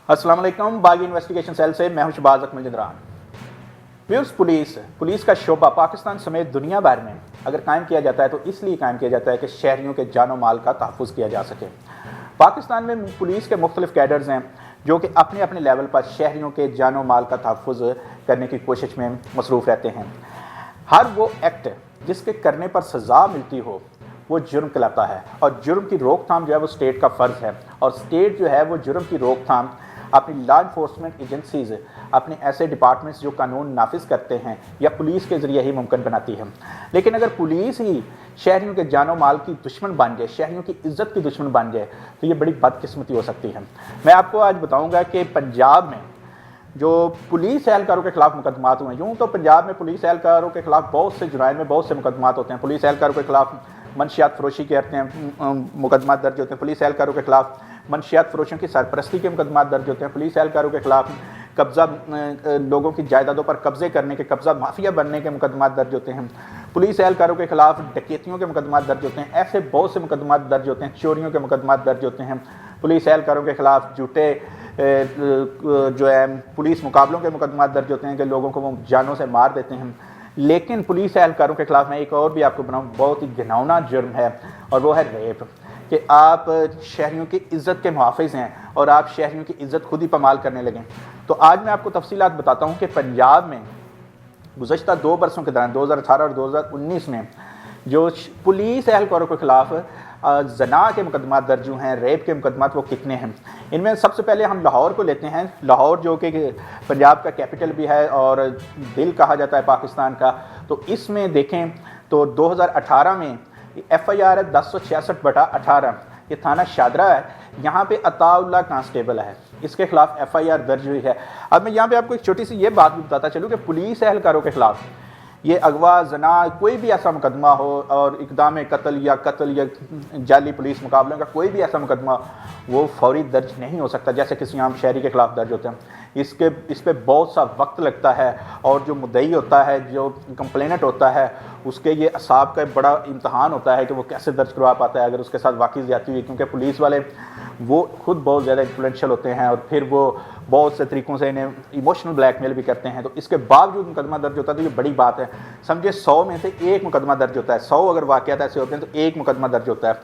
अस्सलाम वालेकुम। बागी इन्वेस्टिगेशन सेल से मैं हूं शबाज अकमल जदरान। व्यूअर्स, पुलिस का शोबा पाकिस्तान समेत दुनिया भर में अगर कायम किया जाता है तो इसलिए कायम किया जाता है कि शहरियों के जानो माल का तहफ़्फ़ुज़ किया जा सके। पाकिस्तान में पुलिस के मुख्तलिफ कैडर्स हैं जो कि अपने अपने लेवल पर शहरियों के जानो माल का तहफ़्फ़ुज़ करने की कोशिश में मसरूफ़ रहते हैं। हर वो एक्ट जिसके करने पर सज़ा मिलती हो वो जुर्म कहलाता है, और जुर्म की रोकथाम जो है वो स्टेट का फ़र्ज़ है, और स्टेट जो है वो जुर्म की रोकथाम अपनी लॉ इन्फोर्समेंट एजेंसीज़, अपने ऐसे डिपार्टमेंट्स जो कानून नाफिज करते हैं या पुलिस के ज़रिए ही मुमकिन बनाती है। लेकिन अगर पुलिस ही शहरियों के जानो माल की दुश्मन बन जाए, शहरियों की इज़्ज़त की दुश्मन बन जाए, तो ये बड़ी बदकिस्मती हो सकती है। मैं आपको आज बताऊँगा कि पंजाब में जो पुलिस एहलकारों के खिलाफ मुकदमात हुए, यूँ तो पंजाब में पुलिस एहलकारों के खिलाफ बहुत से जुराइम में बहुत से मुकदमात होते हैं। पुलिस एहलकारों के खिलाफ मनशियात फरोशी करते हैं, मुकदमात दर्ज होते हैं। पुलिस एहलकारों के खिलाफ मनशियात फरोशों की सरपरस्ती के मुकदमात दर्ज होते हैं। पुलिस एहलकारों के खिलाफ कब्ज़ा, लोगों की जायदादों पर कब्ज़े करने के, कब्ज़ा माफिया बनने के मुकदमात दर्ज होते हैं। पुलिस एहलकारों के खिलाफ डकैतियों के मुकदमात दर्ज होते हैं। ऐसे बहुत से मुकदमात दर्ज होते हैं। चोरियों के मुकदमात दर्ज होते हैं। पुलिस एहलकारों के खिलाफ झूठे जो है पुलिस मुकाबलों के मुकदमात दर्ज होते हैं कि लोगों को वो जानों से मार देते हैं। लेकिन पुलिस एहलकारों के खिलाफ मैं एक और भी आपको बनाऊँ, बहुत ही घिनौना जुर्म है, और वो है रेप। कि आप शहरियों की इज़्ज़त के मुहाफ़िज़ हैं और आप शहरियों की इज़्ज़त खुद ही पमाल करने लगें। तो आज मैं आपको तफसीलात बताता हूँ कि पंजाब में गुज़श्ता 2 बरसों के दौरान 2018 और 2019 में जो पुलिस एहलकारों के खिलाफ जना के मुकदमात दर्ज हुए हैं, रेप के मुकदमात, वो कितने हैं। इनमें सबसे पहले हम लाहौर को लेते हैं। लाहौर जो कि पंजाब का कैपिटल भी है और दिल कहा जाता है पाकिस्तान का। तो इसमें देखें तो 2018 में FIR है 1066/18। ये थाना शादरा है। यहाँ पे अताउल्लाह कांस्टेबल है, इसके खिलाफ FIR दर्ज हुई है। अब मैं यहाँ पे आपको एक छोटी सी ये बात भी बताता चलूँ कि पुलिस एहलकारों के खिलाफ ये अगवा, जना, कोई भी ऐसा मुकदमा हो और इक़दाम कत्ल या जाली पुलिस मुकाबलों का कोई भी ऐसा मुकदमा, वो फौरी दर्ज नहीं हो सकता जैसे किसी आम शहरी के खिलाफ दर्ज होते हैं। इस पे बहुत सा वक्त लगता है, और जो मुद्दई होता है, जो कंप्लेनेंट होता है, उसके ये असाब का बड़ा इम्तहान होता है कि वो कैसे दर्ज करवा पाता है अगर उसके साथ वाकई ज़्यादती हुई। क्योंकि पुलिस वाले वो खुद बहुत ज़्यादा इन्फ्लुएंशियल होते हैं और फिर वो बहुत से तरीक़ों से इन्हें इमोशनल ब्लैकमेल भी करते हैं। तो इसके बावजूद मुकदमा दर्ज होता है तो ये बड़ी बात है। समझे 100 में से 1 मुकदमा दर्ज होता है। 100 अगर वाक़यात ऐसे होते हैं तो 1 मुकदमा दर्ज होता है।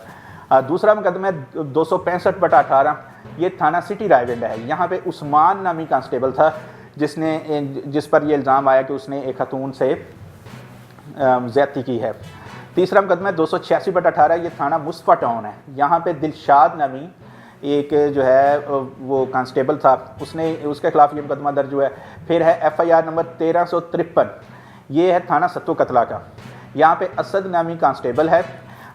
दूसरा मुकदमा है 265/18। ये थाना सिटी रायविंड है। यहाँ पे उस्मान नामी कांस्टेबल था जिस पर यह इल्ज़ाम आया कि उसने एक खातून से ज़्यादती की है। तीसरा मुकदमा 286/18। ये थाना मुस्तफ़ा टाउन है। यहाँ पे दिलशाद नामी एक जो है वो कांस्टेबल था, उसके खिलाफ ये मुकदमा दर्ज हुआ है। फिर है FIR नंबर 1353। ये है थाना सत्तो कतला का। यहाँ पे असद नामी कांस्टेबल है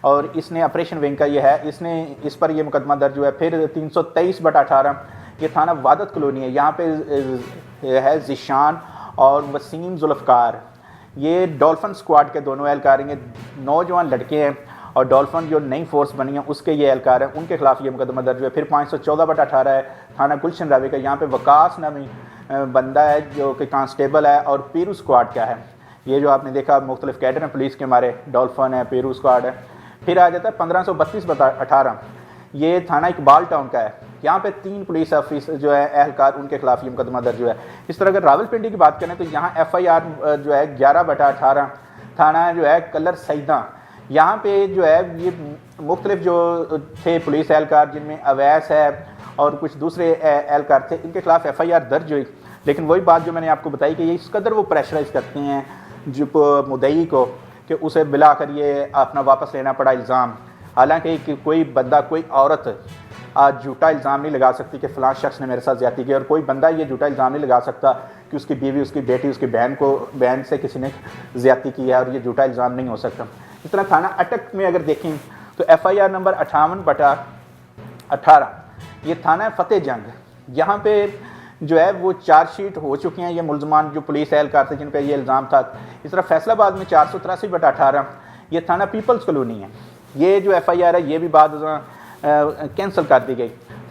और इसने ऑपरेशन विंग का ये है, इस पर ये मुकदमा दर्ज हुआ है। फिर 323/18। ये थाना वादत कॉलोनी है। यहाँ पे है ज़िशान और वसीम जुल्फ़कार। ये डॉल्फिन स्क्वाड के दोनों एहलकार हैं। नौजवान लड़के हैं और डॉल्फिन जो नई फोर्स बनी है उसके ये एहलकार हैं, उनके खिलाफ ये मुकदमा दर्ज हुआ है। फिर 514/18 है थाना गुलशन रावी का। यहाँ पे वकास नामी बंदा है जो कि कांस्टेबल है और पीरू स्क्वाड का है। ये जो आपने देखा मुख्तलिफ कैडर हैं पुलिस के हमारे, डॉल्फिन है, पीरू स्क्वाड है। फिर आ जाता है 1532/18। ये थाना इकबाल टाउन का है। यहाँ पे 3 पुलिस ऑफिसर जो है एहलकार, उनके खिलाफ ये मुकदमा दर्ज हुआ है। इस तरह अगर रावलपिंडी की बात करें तो यहाँ FIR जो है 11/18। थाना जो है कलर सईदा। यहाँ पे जो है ये मुख्तलिफ जो थे पुलिस एहलकार, जिनमें अवैस है और कुछ दूसरे एहलकार थे, इनके खिलाफ FIR दर्ज हुई। लेकिन वही बात जो मैंने आपको बताई कि ये इस कदर वो प्रेशराइज करते हैं जो मुद्दई को कि उसे बिलाकर ये अपना वापस लेना पड़ा इल्ज़ाम। हालांकि कोई बंदा, कोई औरत आज झूठा इल्ज़ाम नहीं लगा सकती कि फ़लाँ शख्स ने मेरे साथ ज़्यादती की, और कोई बंदा ये झूठा इल्ज़ाम नहीं लगा सकता कि उसकी बीवी, उसकी बेटी, उसकी बहन से किसी ने ज़्यादती की है, और ये झूठा इल्ज़ाम नहीं हो सकता। इस तरह थाना अटक में अगर देखें तो FIR नंबर 58/18। ये थाना फतेह जंग। यहाँ पे जो है वो चार्जशीट हो चुकी हैं ये मुलजमान जो पुलिस एहलकार थे जिन पर ये इल्ज़ाम था। इस तरह फैसलाबाद में 483/18। ये थाना पीपल्स कॉलोनी है। ये जो FIR है ये भी बाद कैंसिल कर दी गई।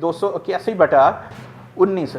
281/19